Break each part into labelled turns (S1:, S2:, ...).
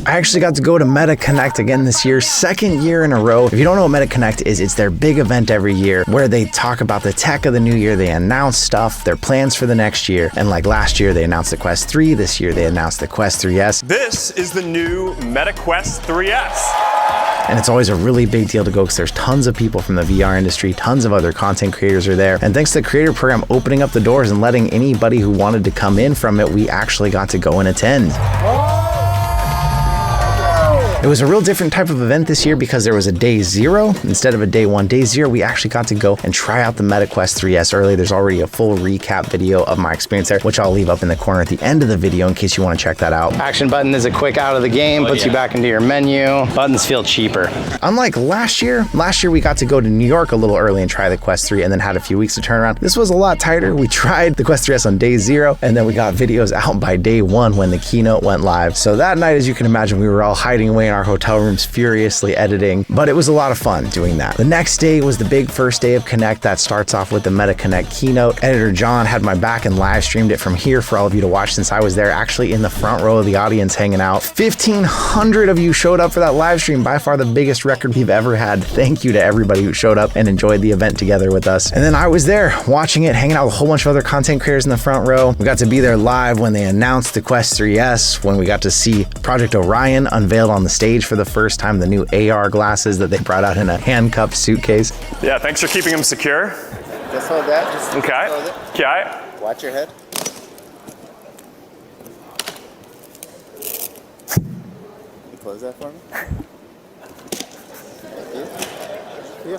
S1: I actually got to go to Meta Connect again this year, second year in a row. If you don't know what Meta Connect is, it's their big event every year where they talk about the tech of the new year, they announce stuff, their plans for the next year. And like last year, they announced the Quest 3. This year, they announced the Quest 3S.
S2: This is the new Meta Quest 3S.
S1: And it's always a really big deal to go because there's tons of people from the VR industry, tons of other content creators are there. And thanks to the creator program opening up the doors and letting anybody who wanted to come in from it, we actually got to go and attend. It was a real different type of event this year because there was a day 0 instead of a day 1. Day 0, we actually got to go and try out the Meta Quest 3S early. There's already a full recap video of my experience there, which I'll leave up in the corner at the end of the video in case you want to check that out.
S3: Action button is a quick out of the game, puts you back into your menu. Buttons feel cheaper.
S1: Unlike last year we got to go to New York a little early and try the Quest 3 and then had a few weeks to turn around. This was a lot tighter. We tried the Quest 3S on day 0 and then we got videos out by day 1 when the keynote went live. So that night, as you can imagine, we were all hiding away in our hotel rooms furiously editing, but it was a lot of fun doing that. The next day was the big first day of Connect that starts off with the Meta Connect keynote. Editor John had my back and live streamed it from here for all of you to watch since I was there actually in the front row of the audience hanging out. 1,500 of you showed up for that live stream, by far the biggest record we've ever had. Thank you to everybody who showed up and enjoyed the event together with us. And then I was there watching it, hanging out with a whole bunch of other content creators in the front row. We got to be there live when they announced the Quest 3S, when we got to see Project Orion unveiled on the stage for the first time, the new AR glasses that they brought out in a handcuffed suitcase.
S2: Yeah, thanks for keeping them secure.
S4: Just hold that. Just
S2: Okay.
S4: hold it.
S2: Okay.
S4: Watch your head. You close that for me? Thank you. Yeah.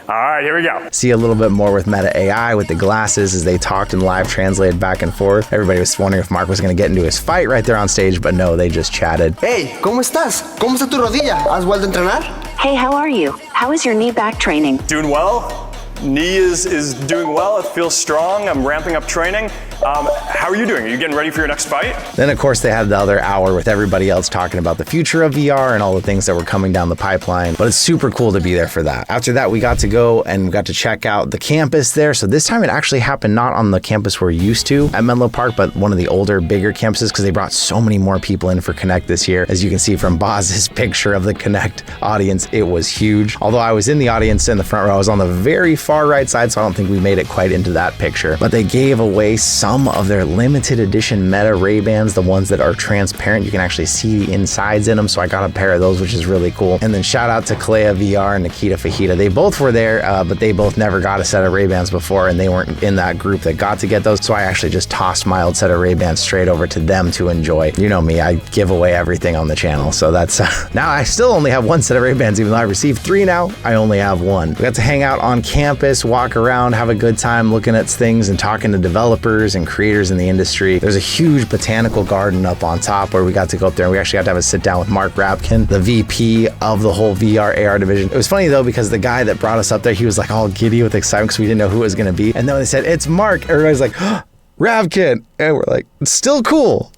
S2: All right, here we go.
S1: See a little bit more with Meta AI with the glasses as they talked and live translated back and forth. Everybody was wondering if Mark was going to get into his fight right there on stage, but no, they just chatted.
S5: Hey, ¿cómo estás? ¿Cómo está tu rodilla? ¿Has vuelto a entrenar?
S6: Hey, how are you? How is your knee back training?
S2: Doing well. Knee is doing well. It feels strong. I'm ramping up training. How are you doing? Are you getting ready for your next fight?
S1: Then, of course, they had the other hour with everybody else talking about the future of VR and all the things that were coming down the pipeline. But it's super cool to be there for that. After that, we got to go and got to check out the campus there. So this time it actually happened not on the campus we're used to at Menlo Park, but one of the older, bigger campuses because they brought so many more people in for Connect this year. As you can see from Boz's picture of the Connect audience, it was huge. Although I was in the audience in the front row, I was on the very far right side, so I don't think we made it quite into that picture. But they gave away some of their limited edition Meta Ray-Bans, the ones that are transparent. You can actually see the insides in them, so I got a pair of those, which is really cool. And then shout out to Kalea VR and Nikita Fajita. They both were there, but they both never got a set of Ray-Bans before, and they weren't in that group that got to get those, so I actually just tossed my old set of Ray-Bans straight over to them to enjoy. You know me, I give away everything on the channel, so that's... now I still only have one set of Ray-Bans, even though I received 3 now, I only have 1. We got to hang out on campus, walk around, have a good time looking at things and talking to developers and creators in the industry. There's a huge botanical garden up on top where we got to go up there and we actually got to have a sit down with Mark Rapkin, the VP of the whole VR AR division. It was funny though because the guy that brought us up there, he was like all giddy with excitement because we didn't know who it was going to be. And then when they said, it's Mark, everybody's like, oh, Ravkin. And we're like, it's still cool.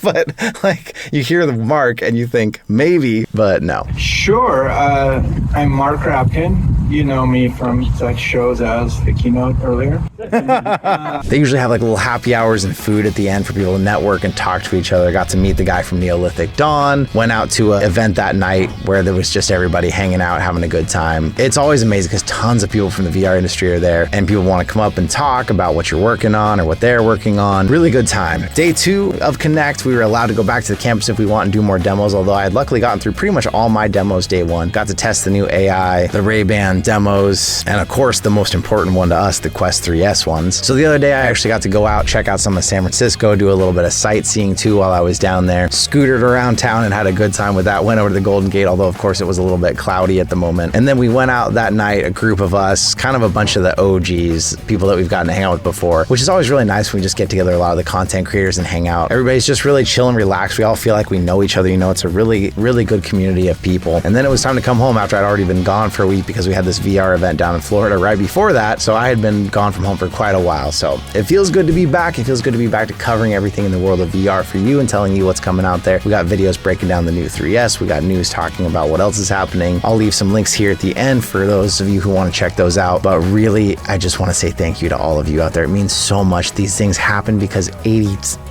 S1: But like you hear the Mark and you think maybe, but no.
S7: Sure. I'm Mark Rapkin. You know me from such shows as the keynote earlier.
S1: They usually have like little happy hours and food at the end for people to network and talk to each other. Got to meet the guy from Neolithic Dawn. Went out to an event that night where there was just everybody hanging out, having a good time. It's always amazing because tons of people from the VR industry are there and people want to come up and talk about what you're working on or what they're working on. Really good time. Day 2 of Connect, we were allowed to go back to the campus if we want and do more demos, although I had luckily gotten through pretty much all my demos day 1. Got to test the new AI, the Ray-Ban demos, and of course the most important one to us, the Quest 3S ones. So the other day I actually got to go out, check out some of San Francisco, do a little bit of sightseeing too while I was down there. Scootered around town and had a good time with that. Went over to the Golden Gate, although of course it was a little bit cloudy at the moment. And then we went out that night, a group of us, kind of a bunch of the OGs, people that we've gotten to hang out with before, which is always really nice when we just get together, a lot of the content creators, and hang out. Everybody's just really chill and relaxed. We all feel like we know each other. You know, it's a really, really good community of people. And then it was time to come home after I'd already been gone for a week because we had this VR event down in Florida right before that. So I had been gone from home for quite a while. So it feels good to be back. It feels good to be back to covering everything in the world of VR for you and telling you what's coming out there. We got videos breaking down the new 3S. We got news talking about what else is happening. I'll leave some links here at the end for those of you who want to check those out. But really, I just want to say thank you to all of you out there. It means so much. These things happen because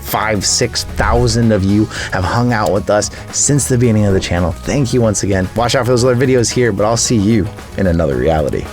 S1: 5,000, 6,000 of you have hung out with us since the beginning of the channel. Thank you once again. Watch out for those other videos here, but I'll see you in another reality.